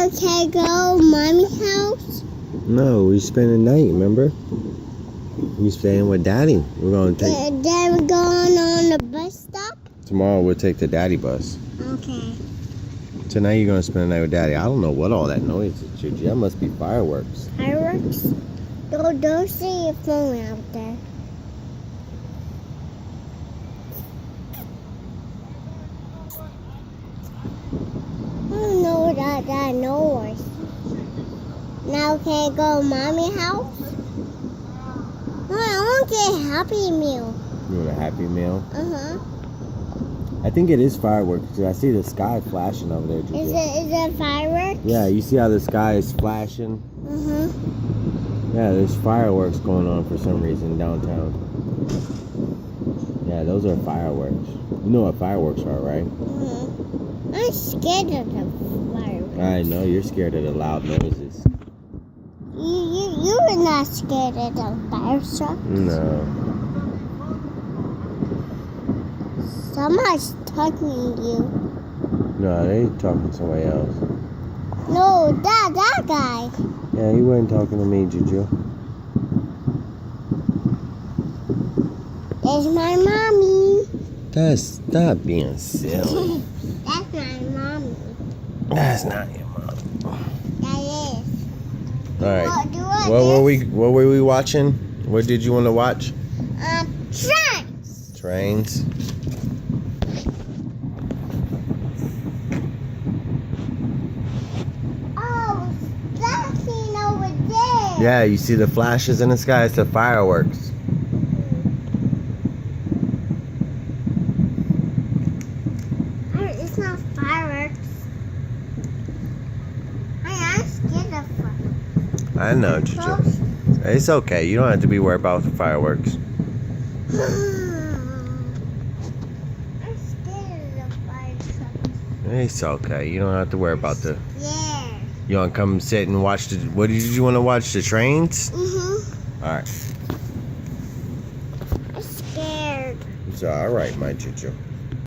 okay, go mommy's house? No, we spend the night, remember? We staying with Daddy. We're going to take... Then we're going on the bus stop? Tomorrow we'll take the Daddy bus. Okay. Tonight you're going to spend the night with Daddy. I don't know what all that noise is, Gigi. That must be fireworks. Fireworks? Don't see your phone out there. I don't know that noise. Now can I go to mommy's house? I want to get a Happy Meal. You want a Happy Meal? Uh-huh. I think it is fireworks because I see the sky flashing over there, Gigi. Is it fireworks? Yeah, you see how the sky is flashing? Uh-huh. Yeah, there's fireworks going on for some reason downtown. Yeah, those are fireworks. You know what fireworks are, right? Uh-huh. I'm scared of the fireworks. I know, you're scared of the loud noises. You were not scared of the fireworks. No. Somebody's talking to you. No, they talking to somebody else. No, that guy. Yeah, he wasn't talking to me, Juju. There's my mommy. Stop being silly. That's my mommy. That's not your mom. That is. All right. What What were we watching? What did you want to watch? Trains. Trains. Oh, flashing over there. Yeah, you see the flashes in the sky. It's the fireworks. It's not fireworks. I'm scared of fireworks. I know, Juju. It's okay. You don't have to be worried about the fireworks. I'm scared of fireworks. It's okay. You don't have to worry about the... Yeah. You want to come sit and watch the... What did you want to watch? The trains? Mm-hmm. All right. I'm scared. It's all right, my Juju.